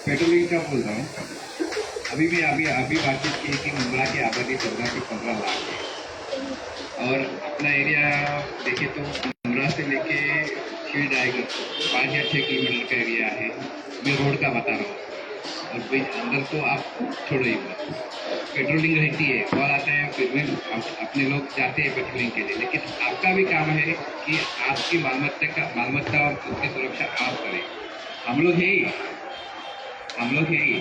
Patrolling का बोल रहा हूँ। अभी बातचीत की कि मुंब्रा की आबादी 14 से 15 लाख है और अपना एरिया देखे तो मुंब्रा से लेके फील्ड आएगा 5 या 6 किलोमीटर का एरिया है। मैं रोड का बता रहा हूँ और भाई अंदर तो आप छोड़ो ही मत। पेट्रोलिंग रहती है, कॉल आते हैं, फिर भी अपने लोग जाते हैं पेट्रोलिंग के लिए, लेकिन आपका भी काम है कि आपकी मालमत्ता और उसकी सुरक्षा आप करें। हम लोग है ही,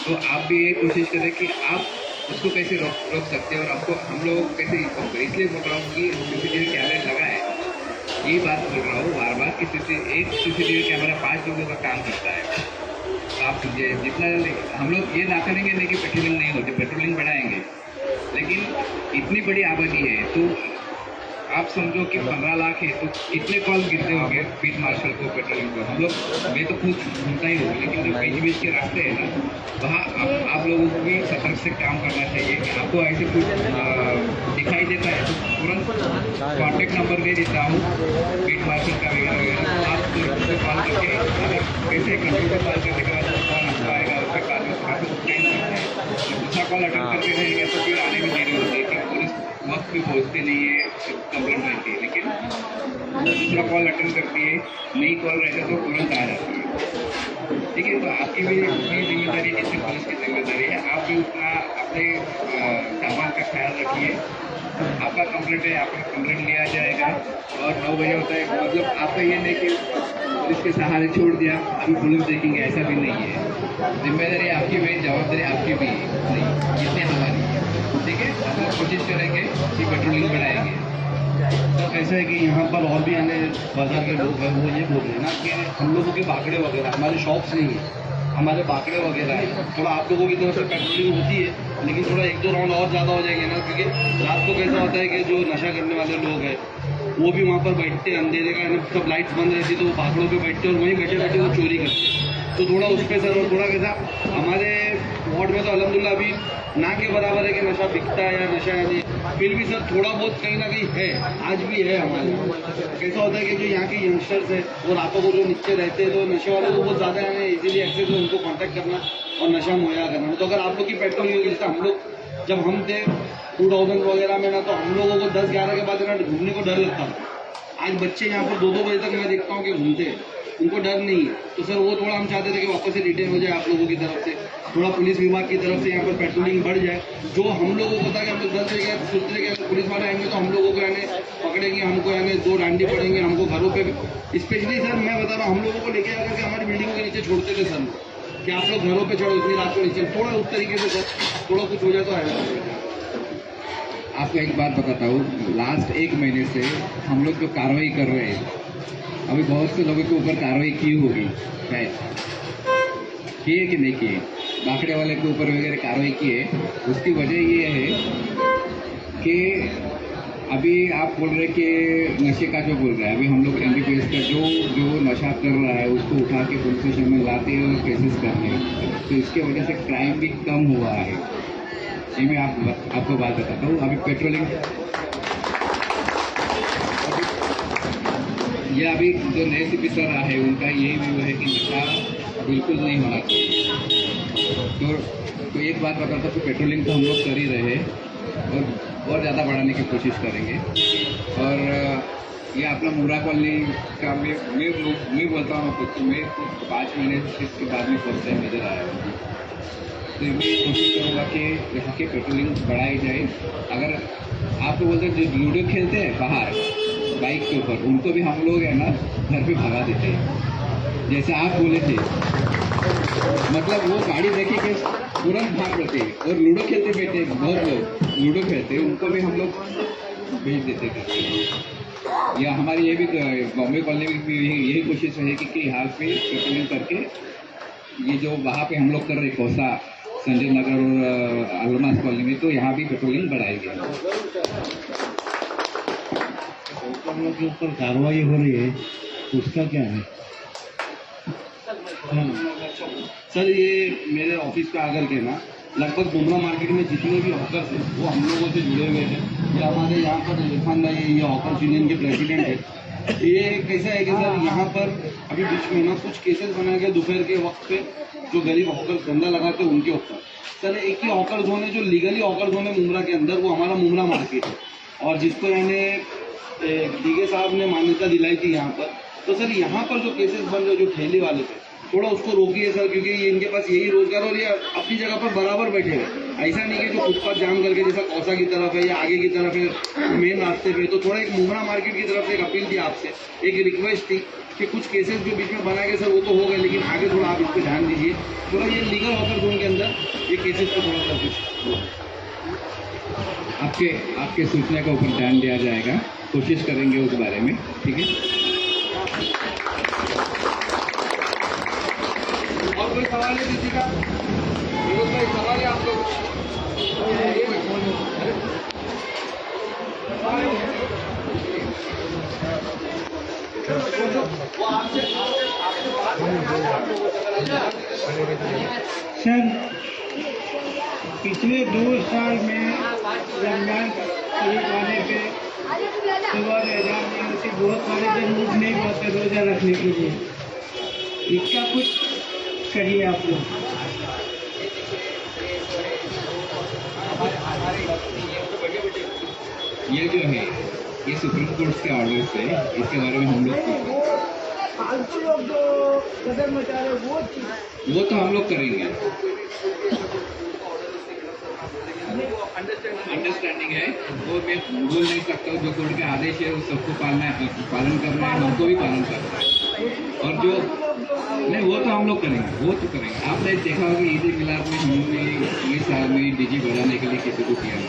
तो आप भी ये कोशिश करें कि आप उसको कैसे रोक सकते हैं और आपको हम लोग कैसे इन्फॉर्म करें। इसलिए बोल रहा हूँ कि सीसीटीवी कैमरे लगा है, यही बात बोल रहा हूँ बार बार कि एक सीसीटीवी कैमरा 5 लोगों का काम करता है। तो आप जितना हम लोग ये ना करेंगे नहीं कि पेट्रोलिंग नहीं होती, पेट्रोलिंग बढ़ाएंगे, लेकिन इतनी बड़ी आबादी है तो आप समझो कि 15 लाख है तो कितने कॉल गिरते होंगे फील्ड मार्शल को, पेट्रोलिंग को। हम लोग, मैं तो खुद घूमता ही हूँ, लेकिन जो बीच बीच के रास्ते हैं ना, वहाँ आप लोगों को भी सतर्क से काम करना चाहिए कि आपको ऐसे कुछ दिखाई देता है तो तुरंत कॉन्टेक्ट नंबर दे देता हूँ फील्ड मार्शल का वगैरह वगैरह। आप तुरंत से कॉल करके अगर कैसे कंट्रोल पर कॉल करने के बाद कॉल आपको आएगा, उसके बाद में थोड़ा सा ट्रेन करते हैं। दूसरा कॉल अटेंड करते रहेंगे तो फिर आने में देरी होती है कि पुलिस वक्त भी पहुँचती नहीं है, कंप्लेंट रहती है, लेकिन दूसरा कॉल अटेंड करती है, नई कॉल रहता तो तुरंत आ जाती है। ठीक है, तो आपकी भी उतनी जिम्मेदारी जितनी पुलिस की जिम्मेदारी है, आप भी उतना अपने सामान का ख्याल रखिए। आपका कंप्लेंट है, आपका कंप्लेंट लिया जाएगा और 9 बजे होता है। मतलब आपका ये नहीं कि पुलिस के सहारे छोड़ दिया, अभी पुलिस देखेंगे, ऐसा भी नहीं है। जिम्मेदारी आपकी भी, जवाबदारी आपकी भी नहीं, जितनी हमारी है। ठीक है, हम लोग कोशिश करेंगे कि पेट्रोलिंग बढ़ाएंगे। तो ऐसा है कि यहाँ पर और भी आने बाजार के लोग हैं, वो ये बोल रहे हैं ना कि हम लोगों के बाकड़े वगैरह, हमारे शॉप्स नहीं है, हमारे बाकड़े वगैरह है। थोड़ा आप लोगों की तरफ से पेट्रोलिंग होती है, लेकिन थोड़ा 1-2 राउंड और ज़्यादा हो जाएंगे ना, क्योंकि रात को कैसा होता है कि जो नशा करने वाले लोग हैं वो भी वहाँ पर बैठते हैं, अंधेरे का सब लाइट्स बंद रहती है तो वो बाकड़ों पे बैठते हैं और वहीं बैठे बैठे वो चोरी करते हैं। तो थोड़ा उस पर सर, और थोड़ा कैसा हमारे वार्ड में तो अल्हम्दुलिल्लाह अभी ना के बराबर है कि नशा बिकता है या नशा है नहीं, फिर भी सर थोड़ा बहुत कहीं ना कहीं है, आज भी है हमारे। कैसा होता है कि जो यहाँ के यंगस्टर्स है वो रातों को जो नीचे रहते हैं तो नशे वालों को बहुत ज़्यादा है इजीली एक्सेस है, उनको कॉन्टैक्ट करना और नशा मुहैया करना। तो अगर आप लोग की पेट्रोलिंग होगी, जैसे हम लोग जब हम थे 2000 वगैरह में ना, तो हम लोगों को 10-11 के बाद ना घूमने को डर लगता था। आज बच्चे यहाँ पर 2-2 बजे तक मैं देखता हूँ कि घूमते हैं, उनको डर नहीं है। तो सर वो थोड़ा हम चाहते थे कि वापस से डिटेन हो जाए आप लोगों की तरफ से, थोड़ा पुलिस विभाग की तरफ से यहाँ पर पेट्रोलिंग बढ़ जाए। जो हम लोगों को होता कि हम लोग 10 बजे सोचते थे कि पुलिस वाले आएंगे तो हम लोगों को यानी पकड़ेंगे, हमको यानी 2 डांडी पड़ेंगे, हमको घरों पे स्पेशली सर मैं बता रहा हूँ, हम लोगों को लेके आकर के हमारी बिल्डिंगों के नीचे छोड़ते थे सर कि आप लोग घरों पर चढ़ो, इतनी रात को नीचे, थोड़ा उस तरीके से सर थोड़ा कुछ हो जाए तो है। आपको एक बात बताता हूँ, लास्ट 1 महीने से हम लोग जो कार्रवाई कर रहे हैं, अभी बहुत से लोगों के ऊपर कार्रवाई की होगी, शायद किए कि नहीं किए, बाकड़े वाले के ऊपर वगैरह कार्रवाई की है। उसकी वजह ये है कि अभी आप बोल रहे कि नशे का जो बोल रहा है, अभी हम लोग MBBS का जो नशा कर रहा है उसको उठा के पुलिस स्टेशन में लाते हैं और केसेस करते हैं, तो इसके वजह से क्राइम भी कम हुआ है। ये मैं आपको बात बताता हूँ। अभी पेट्रोलिंग, ये अभी जो नए CP सर है उनका यही व्यू है कि नशा बिल्कुल नहीं होना चाहिए। तो एक बात बताता हूँ कि पेट्रोलिंग तो हम लोग कर ही रहे हैं और ज़्यादा बढ़ाने की कोशिश करेंगे। और ये अपना मुंब्रा कॉलोनी का मैं बोलता हूँ आपको कि मैं 5 महीने के बाद में फर्स्ट टाइम इधर आया हूँ, तो मैं कोशिश करूँगा कि यहाँ की पेट्रोलिंग बढ़ाई जाए। अगर आपको बोलते हैं जो लूडो खेलते हैं बाहर बाइक के ऊपर, उनको भी हम लोग है ना घर पे भगा देते हैं, जैसे आप बोले थे। मतलब वो गाड़ी देखे के तुरंत भाग पड़ते हैं और लूडो खेलते बैठे, बहुत लोग लूडो खेलते हैं, उनको भी हम लोग भेज देते करते। या हमारी ये भी बॉम्बे कॉलोनी में भी यही कोशिश रहेगी कि यहाँ पे पेट्रोलिंग करके ये जो वहाँ पे हम लोग कर रहे कोसा, संजय नगर और अलमास कॉलोनी में, तो यहाँ भी पेट्रोलिंग बढ़ाएंगे। हम लोग के ऊपर कार्रवाई हो रही है, उसका क्या है? सर ये मेरे ऑफिस पे आकर के ना लगभग मुंब्रा मार्केट में जितने भी हॉकर्स हैं वो हम लोगों से जुड़े हुए हैं। ये हमारे यहाँ पर इरफान भाई, ये हॉकर्स यूनियन के प्रेसिडेंट है। ये कैसा है कि सर यहाँ पर अभी बीच में ना कुछ केसेस बनाए गए दोपहर के वक्त पे जो गरीब हॉकर धंधा लगाते हैं उनके ऊपर। सर एक ही हॉकर जोन है जो लीगली हॉकर जोन है मुमरा के अंदर, वो हमारा मुमरा मार्केट है, और जिसको यानी डीके साहब ने मान्यता दिलाई थी यहाँ पर। तो सर यहाँ पर जो केसेस बन रहे जो ठेले वाले थे, थोड़ा उसको रोकिए सर, क्योंकि ये इनके पास यही रोजगार और ये अपनी जगह पर बराबर बैठे हुए। ऐसा नहीं कि जो फुटपाथ जाम करके जैसा कौसा की तरफ है या आगे की तरफ है मेन रास्ते पे। तो थोड़ा एक मुमरा मार्केट की तरफ से एक अपील थी आपसे, एक रिक्वेस्ट थी कि कुछ केसेस जो बीच में बनाए गए सर वो तो हो गए, लेकिन आगे थोड़ा आप इस पर ध्यान दीजिए। थोड़ा ये लीगल हॉकर जोन के अंदर ये केसेस को थोड़ा सा कुछ आपके सूचना के ऊपर ध्यान दिया जाएगा, कोशिश करेंगे उस बारे में, ठीक है। और कोई सवाल है किसी का? विनोद भाई सवाल है आप लोग? सर पिछले 2 साल में रमजान करीब आने पे सुबह एजान में से बहुत सारे जन उठ नहीं पाते रोजा रखने के लिए। इसका कुछ करिए आप लोग। ये जो है ये सुप्रीम कोर्ट के ऑर्डर से, इसके बारे में हम लोग फालतू लोग जो कदम मचा रहे वो तो हम लोग करेंगे। अंडरस्टैंडिंग है, वो मैं बोल नहीं सकता हूँ। जो कोर्ट के आदेश है वो सबको पालन करना है, हमको भी पालन करना है। और जो नहीं वो तो हम लोग करेंगे, वो तो करेंगे। आपने देखा होगा ईद मिलाद में हमने ये साल में डीजे बजाने के लिए किसी को किया नहीं।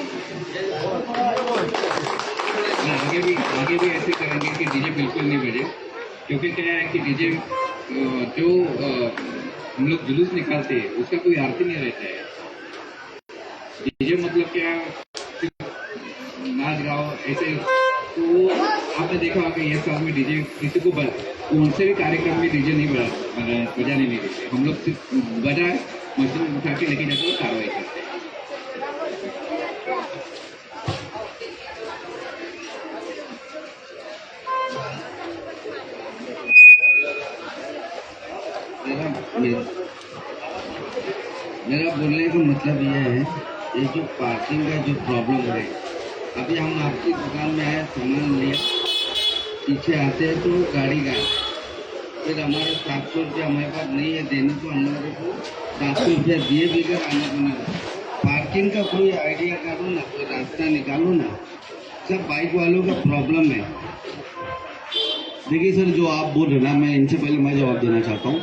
आगे भी ऐसे करेंगे कि डीजे बिल्कुल नहीं बजे, क्योंकि क्या है कि डीजे जो हम लोग जुलूस निकालते हैं उसका कोई अर्थ नहीं रहता है। डीजे मतलब क्या, नाच गाओ ऐसे। तो आपने देखा होगा ये साल में डीजे किसी को कौन से भी कार्यक्रम में डीजे नहीं बजाने नहीं देते। हम लोग सिर्फ बजाए मशीन उठा के लेके जाते हैं, कार्रवाई करते हैं। मेरा बोलने का मतलब यह है, ये जो पार्किंग का जो प्रॉब्लम है, अभी हम आपकी दुकान में आए, सामान लिया, पीछे आते हैं तो गाड़ी गायब। फिर हमारे 700 रुपया हमारे पास नहीं है देने को, हमारे को 700 रुपया दिए देकर आने को नहीं। पार्किंग का कोई आइडिया करो ना, कोई रास्ता निकालो ना। सब बाइक वालों का प्रॉब्लम है। देखिए सर, जो आप बोल रहे ना, मैं इनसे पहले मैं जवाब देना चाहता हूँ।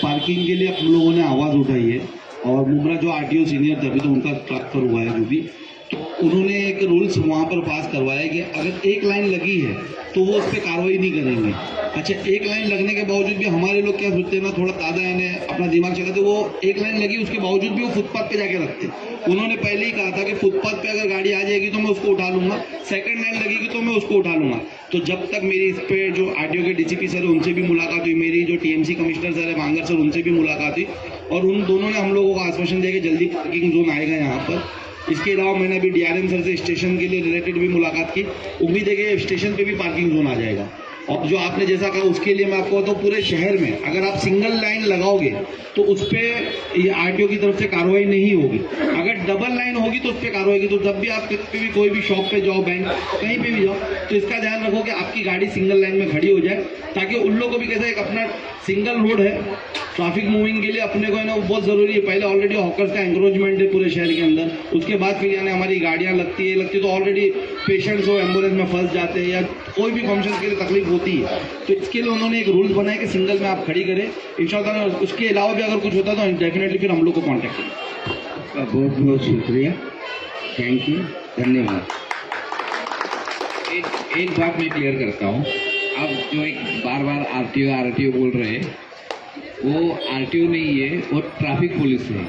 पार्किंग के लिए हम लोगों ने आवाज़ उठाई है, और मुमरा जो आरटीओ सीनियर थे, अभी तो उनका ट्रांसफर हुआ है जो भी, तो उन्होंने एक रूल्स वहाँ पर पास करवाया कि अगर एक लाइन लगी है तो वो उस पर कार्रवाई नहीं करेंगे। अच्छा, एक लाइन लगने के बावजूद भी हमारे लोग क्या सोचते हैं ना, थोड़ा दादा यानी अपना दिमाग चलाते, वो एक लाइन लगी उसके बावजूद भी वो फुटपाथ पे जाके रखते। उन्होंने पहले ही कहा था कि फुटपाथ पे अगर गाड़ी आ जाएगी तो मैं उसको उठा लूंगा, सेकंड लाइन लगेगी तो मैं उसको उठा लूंगा। तो जब तक मेरी इस पे जो आरटीओ के डीसीपी सर है उनसे भी मुलाकात हुई, मेरी जो टीएमसी कमिश्नर सर है बांगर सर, उनसे भी मुलाकात हुई, और उन दोनों ने हम लोगों को आश्वासन दिया कि जल्दी पार्किंग जोन आएगा यहाँ पर। इसके अलावा मैंने अभी डीआरएम सर से स्टेशन के लिए रिलेटेड भी मुलाकात की। उम्मीद है कि स्टेशन पे भी पार्किंग जोन आ जाएगा। और जो आपने जैसा कहा उसके लिए मैं आपको बताऊँ, पूरे शहर में अगर आप सिंगल लाइन लगाओगे तो उस पर ये आरटीओ की तरफ से कार्रवाई नहीं होगी। अगर डबल लाइन होगी तो उस पर कार्रवाई होगी। तो जब भी आप कहीं भी कोई भी शॉप पे जाओ, बैंक कहीं पे भी जाओ, तो इसका ध्यान रखो कि आपकी गाड़ी सिंगल लाइन में खड़ी हो जाए, ताकि उन लोगों को भी कैसे एक अपना सिंगल रोड है ट्रैफिक मूविंग के लिए, अपने को है ना वो बहुत ज़रूरी है। पहले ऑलरेडी हॉकर्स का एंक्रोचमेंट है पूरे शहर के अंदर, उसके बाद फिर यानी हमारी गाड़ियाँ लगती है तो ऑलरेडी पेशेंट्स हो एम्बुलेंस में फंस जाते हैं या कोई भी फंक्शन के लिए तकलीफ होती है। तो इसके लिए उन्होंने एक रूल बनाया कि सिंगल में आप खड़ी करें इंशाल्लाह। उसके अलावा भी अगर कुछ होता तो डेफिनेटली फिर हम लोग को कॉन्टैक्ट करें। बहुत बहुत शुक्रिया, थैंक यू, धन्यवाद। एक बात मैं क्लियर करता हूँ। अब जो एक बार आरटीओ बोल रहे हैं, वो आरटीओ नहीं है, वो ट्रैफिक पुलिस है।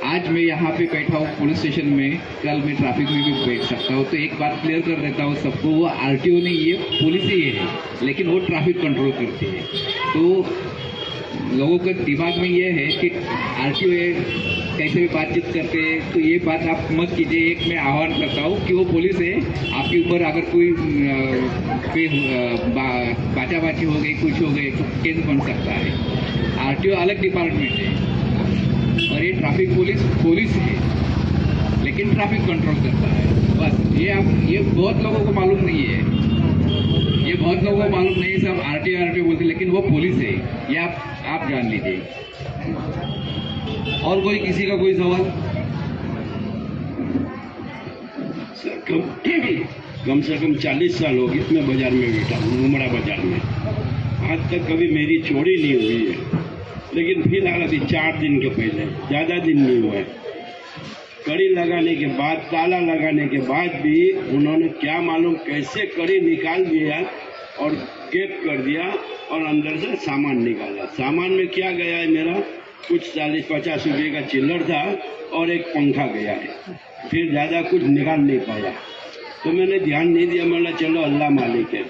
आज मैं यहाँ पे बैठा हूँ पुलिस स्टेशन में, कल मैं ट्रैफिक में भी बैठ सकता हूँ। तो एक बात क्लियर कर देता हूँ सबको, वो आरटीओ नहीं है, पुलिस ही है, लेकिन वो ट्रैफिक कंट्रोल करती है। तो लोगों के दिमाग में ये है कि आरटीओ कैसे भी बातचीत करते हैं, तो ये बात आप मत कीजिए। एक मैं आह्वान करता हूँ कि वो पुलिस है, आपके ऊपर अगर कोई बाचाबाची हो गई, कुछ हो गई तो केस बन सकता है। आरटीओ अलग डिपार्टमेंट है और ये ट्रैफिक पुलिस है, लेकिन ट्रैफिक कंट्रोल करता है। बस ये बहुत लोगों को मालूम नहीं है, ये बहुत लोगों को मालूम नहीं है। सब आरटीओ बोलते हैं, लेकिन वो पुलिस है, ये आप जान लीजिए। और कोई किसी का कोई सवाल? सर कम से कम 40 साल हो गए मैं बाजार में बैठा हूँ, उमरा बाजार में। आज तक कभी मेरी चोरी नहीं हुई है, लेकिन फिलहाल अभी 4 दिन के पहले, ज़्यादा दिन नहीं हुआ है, कड़ी लगाने के बाद, ताला लगाने के बाद भी उन्होंने क्या मालूम कैसे कड़ी निकाल दिया और गैप कर दिया और अंदर से सामान निकाला। सामान में क्या गया है मेरा, कुछ 40-50 रुपये का चिल्लर था और एक पंखा गया है, फिर ज़्यादा कुछ निकाल नहीं पाया। तो मैंने ध्यान नहीं दिया, मैंने चलो अल्लाह मालिक है।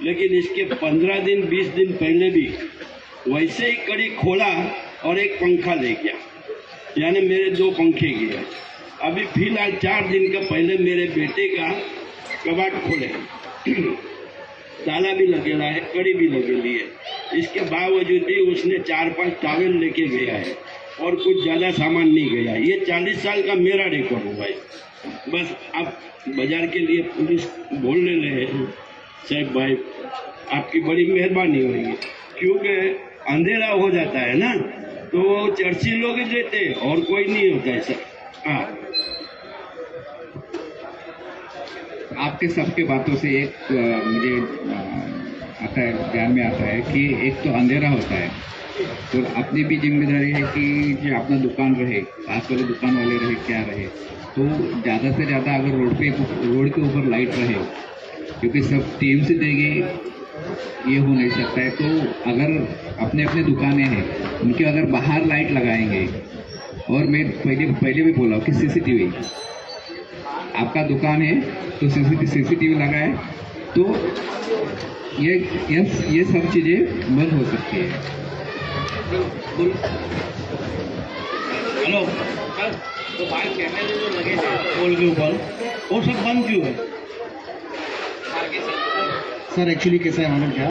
लेकिन इसके 15 दिन 20 दिन पहले भी वैसे ही कड़ी खोला और एक पंखा ले गया, यानी मेरे 2 पंखे गए। अभी फिलहाल 4 दिन का पहले मेरे बेटे का कबाड़ खोले, ताला भी लगेला है, कड़ी भी लगेली है। इसके बावजूद भी उसने 4-5 टावल लेके गया है और कुछ ज़्यादा सामान नहीं गया। ये 40 साल का मेरा रिकॉर्ड हुआ है। बस अब बाजार के लिए पुलिस बोलने लगे, साहब भाई आपकी बड़ी मेहरबानी होगी, क्योंकि अंधेरा हो जाता है ना, तो वो चर्ची लोग ही रहते हैं और कोई नहीं होता है सर। हाँ, आपके सबके बातों से एक मुझे आता है, ध्यान में आता है कि एक तो अंधेरा होता है, तो अपनी भी जिम्मेदारी है कि जो अपना दुकान रहे, पास वाले दुकान वाले रहे, क्या रहे, तो ज़्यादा से ज़्यादा अगर रोड के ऊपर लाइट रहे, क्योंकि सब टीम से देंगे ये हो नहीं सकता है। तो अगर अपने अपने दुकानें हैं, उनके अगर बाहर लाइट लगाएंगे, और मैं पहले भी बोला कि सीसीटीवी, आपका दुकान है तो सीसीटीवी लगाए, तो ये सब चीज़ें बंद हो सकती है। हेलो सर, तो बाहर कैमरे जो लगे थे पोल के ऊपर, वो सब बंद क्यों है? सर एक्चुअली कैसा है मालूम क्या,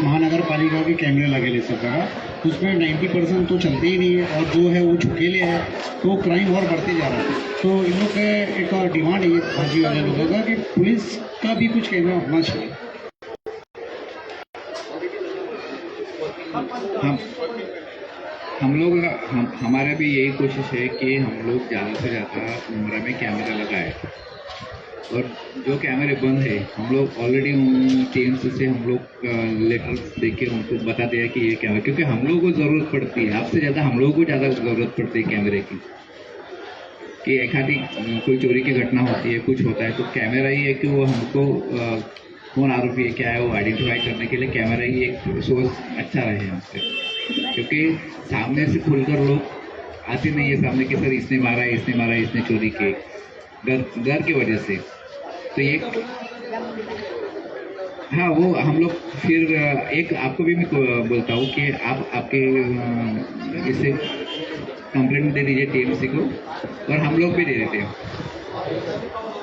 महानगर पालिका के कैमरे लगे सब जगह, उसमें 90% तो चलते ही नहीं है, और जो है वो छुकेले है, तो क्राइम और बढ़ते जा रहा है। तो इन लोग का एक डिमांड है ये भाजी वाले लोगों का कि पुलिस का भी कुछ कैमरा होना चाहिए। हमारा भी यही कोशिश है कि हम लोग ज़्यादा से ज़्यादा उम्र में कैमरा लगाए, और जो कैमरे बंद है हम लोग ऑलरेडी उन टीम्स से हम लोग लेटर्स देके उनको बता दिया कि ये कैमरा, क्योंकि हम लोगों को ज़रूरत पड़ती है, आपसे ज़्यादा हम लोगों को ज़्यादा ज़रूरत पड़ती है कैमरे की। कि एक आधी कोई चोरी की घटना होती है, कुछ होता है, तो कैमरा ही है कि वो हमको कौन आरोपी है क्या है वो आइडेंटिफाई करने के लिए कैमरा ही एक सोर्स अच्छा रहे हमसे। क्योंकि सामने से खुलकर लोग आते नहीं है सामने कि सर इसने मारा है, इसने चोरी की, डर की वजह से। तो ये हाँ, वो हम लोग फिर एक आपको भी मैं बोलता हूँ कि आप आपके इससे कंप्लेंट दे दीजिए टीएमसी को, और हम लोग भी दे देते हैं।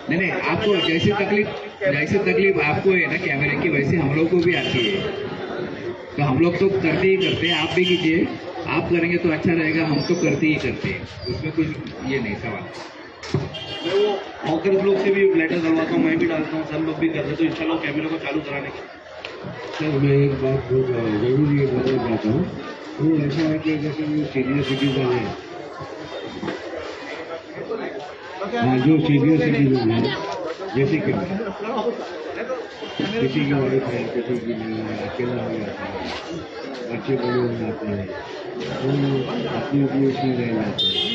नहीं, आपको जैसे तकलीफ आपको है ना कैमरे की, वैसे हम लोग को भी आती है। तो हम लोग तो करते ही करते हैं, आप भी कीजिए, आप करेंगे तो अच्छा रहेगा, हम तो करते ही करते हैं, उसमें कुछ ये नहीं सवाल। मैं वो हॉकर्स लोग से भी लेटर डलवाता हूँ, मैं भी डालता हूँ, सब लोग भी कर रहे, तो इंशाल्लाह कैमरे को चालू कराने की। सर मैं एक बात जरूर ये बोलना चाहता हूँ, वो ऐसा है कि जैसे जो सीनियर सिटीजन है, हाँ जो सीनियर सिटीजन है, जैसे कि किसी की वाइफ है, किसी की नहीं है, अकेला हो जाता है, बच्चे बड़े हो जाते हैं, वो अपनी उसमें रह जाते हैं,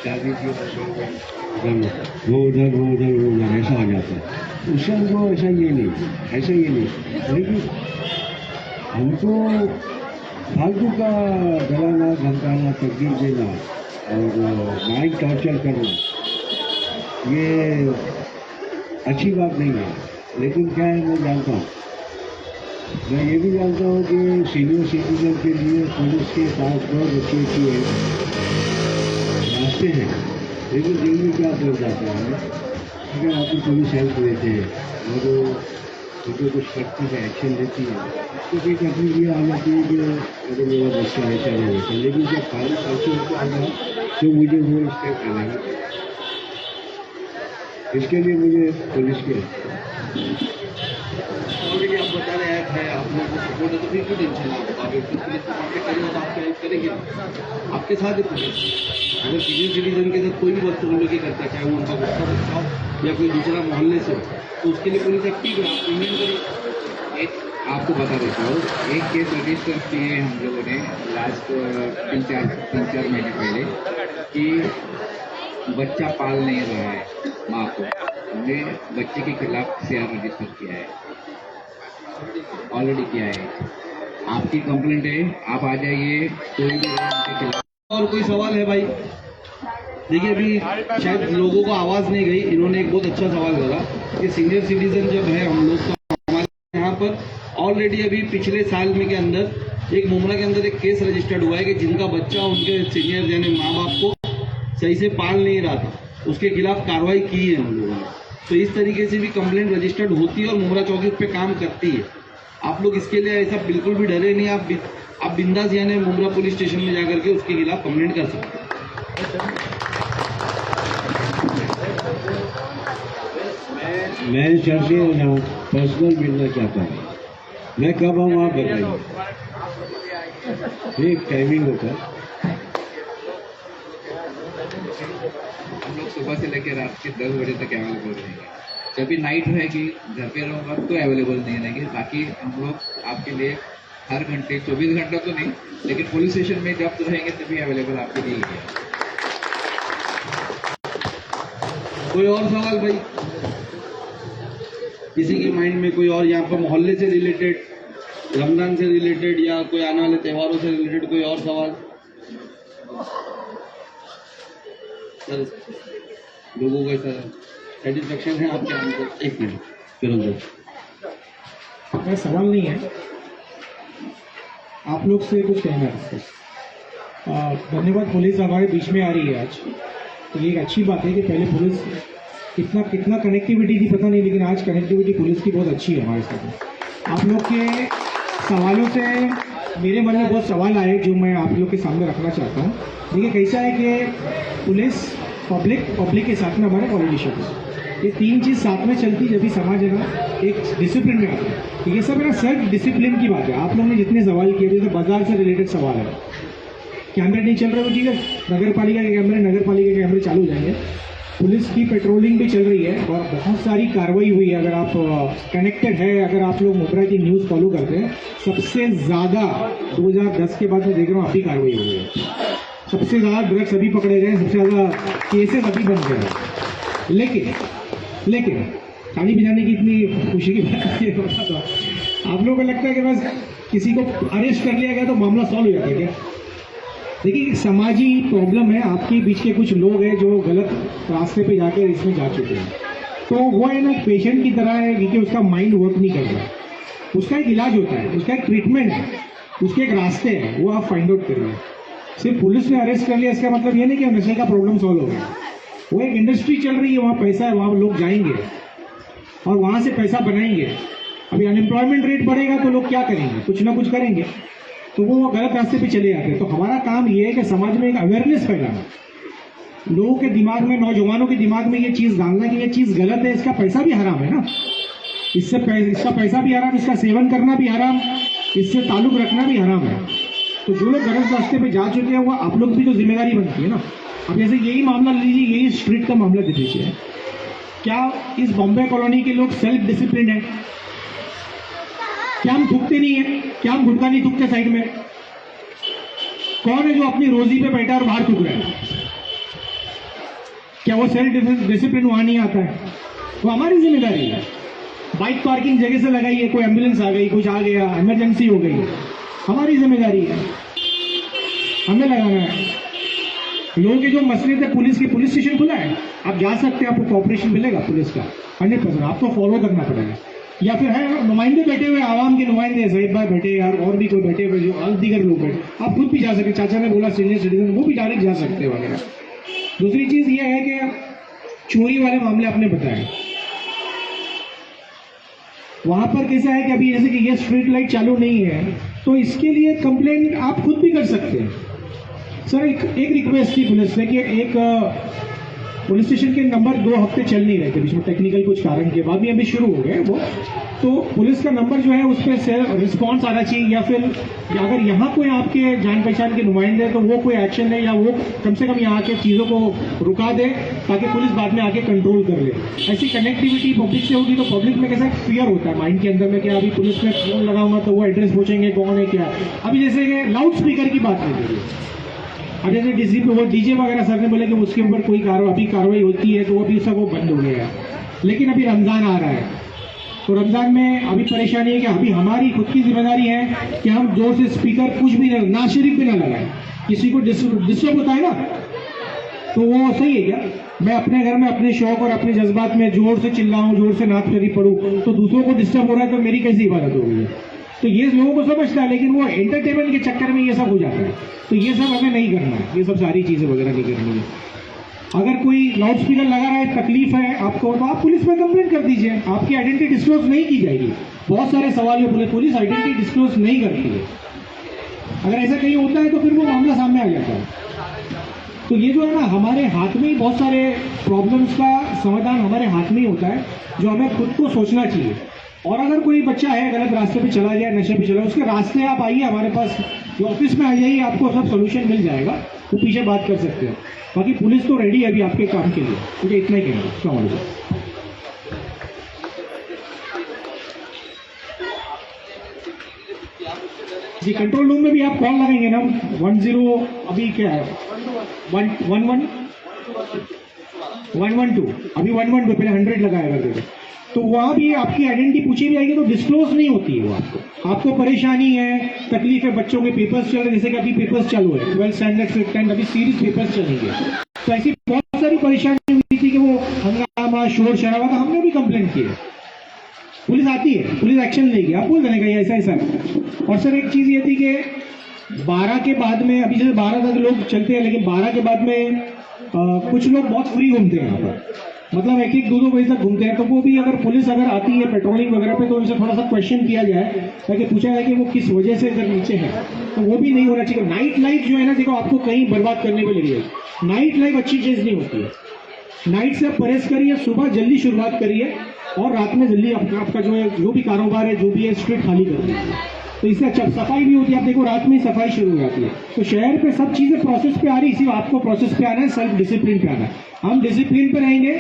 शादी की वो उधर ऐसा हो जाता है। उससे हमको ऐसा ये नहीं, लेकिन हमको फालतू का डराना धमकाना, तकलीफ देना और माइंड टॉर्चर करना, ये अच्छी बात नहीं है। लेकिन क्या है, मैं जानता हूँ, मैं ये भी जानता हूँ कि सीनियर सिटीजन के लिए पुलिस के पास बहुत अच्छे रास्ते हैं, लेकिन दिन में क्या कर जाता है, अगर आपको पुलिस हेल्प देते हैं और उनको कुछ सख्ती से एक्शन लेती है तो फिर कभी ये आ जाती है कि अरे मेरा बच्चा ऐसा नहीं होता, लेकिन जब फाइल ऐसे होकर आ जाए तो मुझे वो स्टेप लेना पड़ता है। इसके लिए मुझे पुलिस की ऑलरेडी आप बता रहे हैं आप लोगों को सपोर्ट है तो फिर क्यों टेंशन है आपको? आप पुलिस को कॉन्टेक्ट करेंगे तो आपकी हेल्प करेंगे, आपके साथ है पुलिस। अगर सीनियर सिटीजन के साथ कोई भी बदतमीजी करता है, चाहे वो उनका गुस्सा बच्चा हो या कोई दूसरा मोहल्ले से हो, तो उसके लिए पुलिस एक्टिव है, आप पेमेंट करिए। एक आपको बता देता हूँ, एक केस रजिस्टर किए हम लोगों ने लास्ट 3-4 महीने पहले कि बच्चा पाल नहीं रहा है माँ को, हमने बच्चे के खिलाफ CR रजिस्टर किया है, ऑलरेडी किया है। आपकी कंप्लेंट है, आप आ जाइए, कोई भी उनके खिलाफ। और कोई सवाल है भाई? देखिए अभी शायद लोगों को आवाज़ नहीं गई, इन्होंने एक बहुत अच्छा सवाल करा कि सीनियर सिटीजन जब है हम लोग तो हमारे यहाँ पर ऑलरेडी अभी पिछले साल में के अंदर एक मुमरा के अंदर एक केस रजिस्टर्ड हुआ है कि जिनका बच्चा उनके सीनियर यानी माँ बाप को सही से पाल नहीं रहा था, उसके खिलाफ कार्रवाई की है हम लोगों ने। तो इस तरीके से भी कंप्लेंट रजिस्टर्ड होती है और मुमरा चौकी उस पर काम करती है। आप लोग इसके लिए ऐसा बिल्कुल भी डरे नहीं, आप बिंदास यानी मुमरा पुलिस स्टेशन में जाकर के उसके खिलाफ कंप्लेंट कर सकते हैं। मैं सर से ना पर्सनल मिलना चाहता हूँ। मैं कब आऊँ आप बताइए, एक टाइमिंग होता है। हम लोग सुबह से लेकर रात के 10 बजे तक अवेलेबल रहेंगे। जब भी नाइट रहेगी, घर पे रहूँगा तो अवेलेबल नहीं रहेंगे। बाकी हम लोग आपके लिए हर घंटे 24 घंटा तो नहीं, लेकिन पुलिस स्टेशन में जब रहेंगे तभी अवेलेबल आपके लिए है। कोई और सवाल भाई? किसी के माइंड में कोई और यहाँ पर मोहल्ले से रिलेटेड, रमजान से रिलेटेड या कोई आने वाले त्योहारों से रिलेटेड कोई और सवाल? सर लोगों को ऐसा सेटिस्फेक्शन है आपके आंसर? एक मिनट फिर मेरा सवाल नहीं है, आप लोग से कुछ कहना है। धन्यवाद, पुलिस हमारे बीच में आ रही है आज, तो ये एक अच्छी बात है कि पहले पुलिस कितना कनेक्टिविटी थी पता नहीं, लेकिन आज कनेक्टिविटी पुलिस की बहुत अच्छी है हमारे साथ। आप लोग के सवालों से मेरे मन में बहुत सवाल आए जो मैं आप लोग के सामने रखना चाहता हूँ। देखिए कैसा है कि पुलिस पब्लिक के साथ में हमारे पॉलिटिशियंस, ये तीन चीज़ साथ में चलती जब भी समाज है ना एक डिसिप्लिन में आता है। तो ये सब है ना सेल्फ डिसिप्लिन की बात है। आप लोगों ने जितने सवाल किए जैसे बाजार से रिलेटेड सवाल है, कैमरे नहीं चल रहे वो ठीक है, नगर पालिका के कैमरे चालू हो जाएंगे। पुलिस की पेट्रोलिंग भी चल रही है और बहुत सारी कार्रवाई हुई है। अगर आप कनेक्टेड है, अगर आप लोग मुमरा की न्यूज़ फॉलो करते हैं, सबसे ज़्यादा 2010 के बाद मैं देख रहा हूँ अभी कार्रवाई हो रही है। सबसे ज़्यादा ड्रग्स अभी पकड़े गए, सबसे ज़्यादा केसेस अभी बन गए हैं। लेकिन ताली बजाने की इतनी खुशी की बात नहीं होता। तो आप लोगों को लगता है कि बस किसी को अरेस्ट कर लिया गया तो मामला सॉल्व हो जाता है क्या? देखिए एक समाजी प्रॉब्लम है, आपके बीच के कुछ लोग हैं जो गलत रास्ते पे जाकर इसमें जा चुके हैं। तो वो है ना पेशेंट की तरह है कि उसका माइंड वर्क नहीं कर रहा, उसका एक इलाज होता है, उसका एक ट्रीटमेंट है, उसके एक रास्ते हैं, वो आप फाइंड आउट करिए। सिर्फ पुलिस ने अरेस्ट कर लिया इसका मतलब ये नहीं कि नशे का प्रॉब्लम सॉल्व हो गया। वो एक इंडस्ट्री चल रही है, वहाँ पैसा है, वहाँ लोग जाएंगे और वहाँ से पैसा बनाएंगे। अभी अनएम्प्लॉयमेंट रेट बढ़ेगा तो लोग क्या करेंगे, कुछ ना कुछ करेंगे, तो वो गलत रास्ते पे चले जाते हैं। तो हमारा काम ये है कि समाज में एक अवेयरनेस फैलाना, लोगों के दिमाग में, नौजवानों के दिमाग में ये चीज़ डालना कि ये चीज़ गलत है, इसका पैसा भी हराम है ना, इसका पैसा भी हराम, इसका सेवन करना भी हराम, इससे ताल्लुक रखना भी हराम है। तो जो लोग गलत रास्ते पे जा चुके हैं वो आप लोग भी तो जिम्मेदारी बनती है ना। अब जैसे यही मामला लीजिए, यही स्ट्रीट का मामला दे दीजिए, क्या इस बॉम्बे कॉलोनी के लोग सेल्फ डिसिप्लिन है? क्या हम थूकते नहीं है? क्या हम गुटखा नहीं थूकते साइड में? कौन है जो अपनी रोजी पे बैठा और बाहर थूक रहा है? क्या वो सेल्फ डिसिप्लिन वहां नहीं आता है? वो हमारी जिम्मेदारी है। बाइक पार्किंग जगह से लगाइए, कोई एम्बुलेंस आ गई, कुछ आ गया, इमरजेंसी हो गई, हमारी जिम्मेदारी है, हमें लगाना है। लोगों के जो मसले थे, पुलिस स्टेशन खुला है, आप जा सकते हैं, आपको कोऑपरेशन मिलेगा पुलिस का 100%। आपको फॉलो करना पड़ेगा। या फिर है नुमाइंदे बैठे हुए, आवाम के नुमाइंदे, जहीद भाई बैठे यार, और भी कोई बैठे हुए जो और दीगर लोग बैठे, आप खुद भी जा सकते। चाचा ने बोला सीनियर सिटीजन, वो भी डायरेक्ट जा सकते हैं वगैरह। दूसरी चीज़ ये है कि चोरी वाले मामले आपने बताए, वहाँ पर कैसा है कि अभी जैसे कि ये स्ट्रीट लाइट चालू नहीं है, तो इसके लिए कंप्लेंट आप खुद भी कर सकते हैं। सर एक रिक्वेस्ट थी पुलिस से कि एक पुलिस स्टेशन के नंबर 2 हफ्ते चल नहीं रहे थे, बीच में टेक्निकल कुछ कारण के बाद भी अभी शुरू हो गए वो, तो पुलिस का नंबर जो है उस पर रिस्पॉन्स आना चाहिए, या फिर अगर यहाँ कोई आपके जान पहचान के नुमाइंदे हैं तो वो कोई एक्शन ले, या वो कम से कम यहाँ के चीज़ों को रुका दे ताकि पुलिस बाद में आके कंट्रोल कर ले। ऐसी कनेक्टिविटी पब्लिक से होगी तो पब्लिक में कैसा फियर होता है माइंड के अंदर में कि अभी पुलिस में फोन लगाऊंगा तो वो एड्रेस पूछेंगे कौन है क्या। अभी जैसे कि लाउड स्पीकर की बात नहीं करिए, अब जैसे डीजे वगैरह सर ने बोले कि उसके ऊपर कोई कार्रवाई होती है, तो वो अभी सब वो बंद हो गया है। लेकिन अभी रमज़ान आ रहा है, तो रमज़ान में अभी परेशानी है कि अभी हमारी खुद की जिम्मेदारी है कि हम जोर से स्पीकर कुछ भी नहीं, ना शरीफ भी ना लगाएं। किसी को डिस्टर्ब होता है ना, तो वो सही है क्या? मैं अपने घर में अपने शौक और अपने जज्बात में जोर से चिल्लाऊं, जोर से नात शरीफ पढ़ूं, तो दूसरों को डिस्टर्ब हो रहा है तो मेरी कैसी इबादत होगी? तो ये लोगों को समझता है, लेकिन वो एंटरटेनमेंट के चक्कर में ये सब हो जाता है। तो ये सब हमें नहीं करना है, ये सब सारी चीज़ें वगैरह नहीं करनी है। अगर कोई लाउड स्पीकर लगा रहा है, तकलीफ है आपको, तो आप पुलिस में कंप्लेंट कर दीजिए, आपकी आइडेंटिटी डिस्क्लोज नहीं की जाएगी। बहुत सारे सवाल है, पुलिस आइडेंटिटी डिस्क्लोज नहीं करती है। अगर ऐसा कहीं होता है तो फिर वो मामला सामने आ जाता है। तो ये जो है ना, हमारे हाथ में ही बहुत सारे प्रॉब्लम्स का समाधान हमारे हाथ में ही होता है, जो हमें खुद को सोचना चाहिए। और अगर कोई बच्चा है गलत रास्ते पे चला जाए, नशे पे चला, उसके रास्ते आप आइए हमारे पास, जो ऑफिस में आ जाइए, आपको सब सोल्यूशन मिल जाएगा, वो पीछे बात कर सकते हैं। बाकी पुलिस तो रेडी है अभी आपके काम के लिए। मुझे इतना ही कहना है। अस्सलाम वालेकुम। जी, कंट्रोल रूम में भी आप कॉल लगाएंगे ना, 10 अभी क्या है 112, अभी 112 पहले 100 लगाया करते थे, तो वहाँ भी आपकी आइडेंटिटी पूछी भी आएगी तो डिस्क्लोज नहीं होती है वो आपको परेशानी है, तकलीफ है, बच्चों के पेपर्स चल रहे, जैसे कि अभी पेपर्स चालू है 12th स्टैंडर्ड 5th स्टैंडर्ड, अभी सीरीज पेपर्स चलेंगे, तो ऐसी बहुत सारी परेशानी हुई थी कि वो हंगामा शोर शराबा था, हमने भी कंप्लेंट की है। पुलिस आती है, पुलिस एक्शन लेगी, आप बोल देने का ऐसा ऐसा। और सर एक चीज़ ये थी कि 12 के बाद में, अभी जैसे 12 तक लोग चलते हैं, लेकिन 12 के बाद में कुछ लोग बहुत फ्री घूमते हैं यहाँ पर, मतलब 1-1, 2-2 बजे तक घूमते हैं। तो वो भी अगर पुलिस अगर आती है पेट्रोलिंग वगैरह पे, तो उनसे थोड़ा सा क्वेश्चन किया जाए, ताकि पूछा जाए कि वो किस वजह से अगर नीचे है, तो वो भी नहीं होना चाहिए। नाइट लाइफ जो है ना, देखो आपको कहीं बर्बाद करने में लगी है। नाइट लाइफ अच्छी चीज़ नहीं होती है। नाइट से परहेज करिए, सुबह जल्दी शुरुआत करिए और रात में जल्दी आपका जो है, जो भी कारोबार है, जो भी है, स्ट्रीट खाली कर दीजिए। तो इससे अच्छा सफाई भी होती है। आप देखो रात में ही सफाई शुरू हो जाती है। तो शहर पे सब चीज़ें प्रोसेस पे आ रही, सिर्फ आपको प्रोसेस पे आना है, सेल्फ डिसिप्लिन पे आना है। हम डिसिप्लिन पे रहेंगे,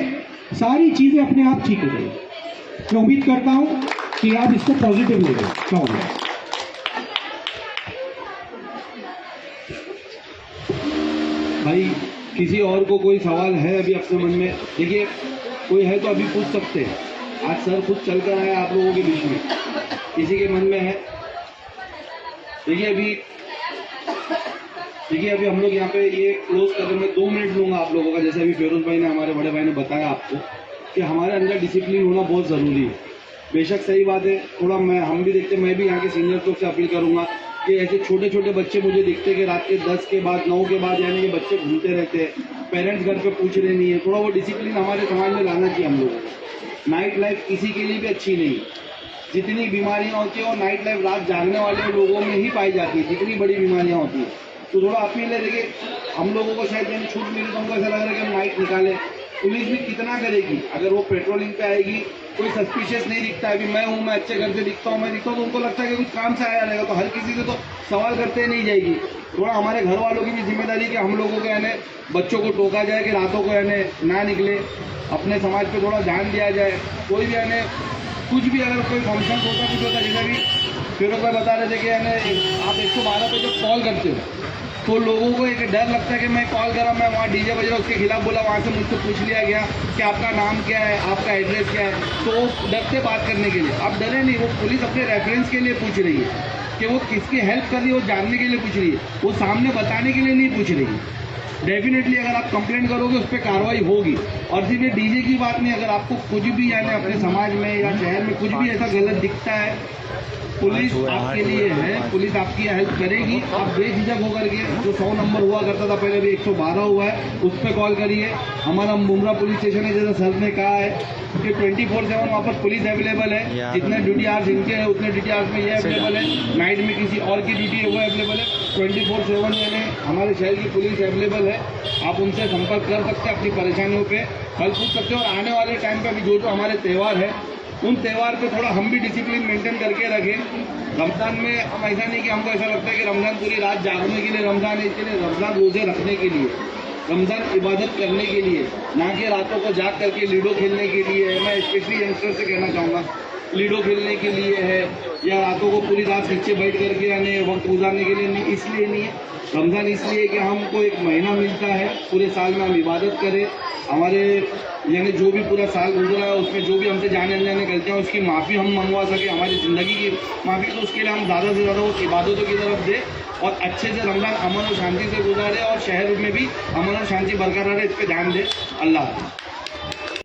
सारी चीज़ें अपने आप ठीक हो जाएगी। मैं उम्मीद करता हूँ कि आप इसको पॉजिटिव ले लें। क्या होगा भाई, किसी और को कोई सवाल है अभी अपने मन में? देखिए, कोई है तो अभी पूछ सकते हैं। आज सर खुद चल कर आए आप लोगों के बीच में, किसी के मन में है? देखिए अभी हम लोग यहाँ पे ये क्लोज करने में 2 मिनट लूँगा आप लोगों का। जैसे अभी फिरोज भाई ने, हमारे बड़े भाई ने बताया आपको कि हमारे अंदर डिसिप्लिन होना बहुत ज़रूरी है। बेशक सही बात है, थोड़ा हम भी देखते, मैं भी यहाँ के सीनियर लोग से अपील करूँगा कि ऐसे छोटे छोटे बच्चे मुझे दिखते कि रात के 10 के बाद 9 के बाद यानी कि बच्चे घूमते रहते हैं, पेरेंट्स घर पे पूछ रहे नहीं है। थोड़ा वो डिसिप्लिन हमारे समाज में लाना चाहिए हम लोगों को। नाइट लाइफ किसी के लिए भी अच्छी नहीं है। जितनी बीमारियाँ होती हैं और नाइट लाइफ रात जागने वाले लोगों में ही पाई जाती है, जितनी बड़ी बीमारियाँ होती हैं। तो थोड़ा अपील है, देखिए हम लोगों को शायद यानी छूट मिली तो हमको ऐसा लग रहा है कि हम नाइट निकालें। पुलिस भी कितना करेगी? अगर वो पेट्रोलिंग पे आएगी, कोई सस्पिशियस नहीं दिखता है, अभी मैं हूँ, मैं अच्छे घर से दिखता हूँ, मैं दिखता हूँ, तो उनको लगता है कि कुछ काम से आया रहेगा, तो हर किसी से तो सवाल करते नहीं जाएगी। थोड़ा हमारे घर वालों की भी जिम्मेदारी कि हम लोगों के यानी बच्चों को टोका जाए कि रातों को यानी ना निकले, अपने समाज पे थोड़ा ध्यान दिया जाए। कोई भी यानी कुछ भी अगर कोई फंक्शन होता, कुछ होता, जैसे भी फिरोज भाई बता रहे थे कि यानी आप 112 पे जब कॉल करते हो तो लोगों को एक डर लगता है कि मैं कॉल करा, मैं वहाँ डीजे बज रहा, उसके खिलाफ बोला, वहाँ से मुझसे पूछ लिया गया कि आपका नाम क्या है, आपका एड्रेस क्या है, तो वो डरते बात करने के लिए। आप डरे नहीं, वो पुलिस अपने रेफरेंस के लिए पूछ रही है कि वो किसकी हेल्प कर रही है, वो जानने के लिए पूछ रही है, वो सामने बताने के लिए नहीं पूछ रही है। डेफिनेटली अगर आप कंप्लेंट करोगे उस पर कार्रवाई होगी। और सिर्फ ये डीजे की बात नहीं, अगर आपको कुछ भी यानी अपने समाज में या शहर में कुछ भी ऐसा गलत दिखता है पुलिस आपके लिए है, पुलिस आपकी हेल्प करेगी। आप बेझिझक होकर के जो 100 नंबर हुआ करता था पहले, भी 112 हुआ है, उस पर कॉल करिए। हमारा मुमरा पुलिस स्टेशन है, जैसा सर ने कहा है कि 24/7 वहाँ पर पुलिस अवेलेबल है। जितने ड्यूटी आवर्स इनके हैं उतने ड्यूटी आवर्स में ये अवेलेबल है। नाइट में किसी और की ड्यूटी है वो अवेलेबल है। 24/7 यानी हमारे शहर की पुलिस अवेलेबल है। आप उनसे संपर्क कर सकते हैं, अपनी परेशानियों पे हल पूछ सकते हैं। और आने वाले टाइम पे अभी जो हमारे त्यौहार है, उन त्यौहार पे थोड़ा हम भी डिसिप्लिन मेंटेन करके रखें। रमज़ान में हम ऐसा नहीं कि हमको ऐसा लगता है कि रमज़ान पूरी रात जागने के लिए रमज़ान है, इसके लिए रमज़ान रोजे रखने के लिए, रमज़ान इबादत करने के लिए, ना कि रातों को जाग करके लूडो खेलने के लिए है। मैं स्पेशली यंगस्टर से कहना चाहूँगा, लूडो खेलने के लिए है या रातों को पूरी रात नीचे बैठ करके यानी वक्त गुजारने के लिए नहीं, इसलिए नहीं है। रमज़ान इसलिए कि हमको एक महीना मिलता है, पूरे साल में हम इबादत करें, हमारे यानी जो भी पूरा साल गुजरा है उसमें जो भी हमसे जाने अनजाने गलतियाँ उसकी माफ़ी हम मंगवा सके, हमारी ज़िंदगी की माफ़ी। तो उसके लिए हम ज़्यादा से ज़्यादा उस इबादतों की तरफ दें और अच्छे से रमज़ान अमन और शांति से गुजारे और शहर में भी अमन और शांति बरकरार है, इस पर ध्यान दें। अल्लाह हाफ़िज़।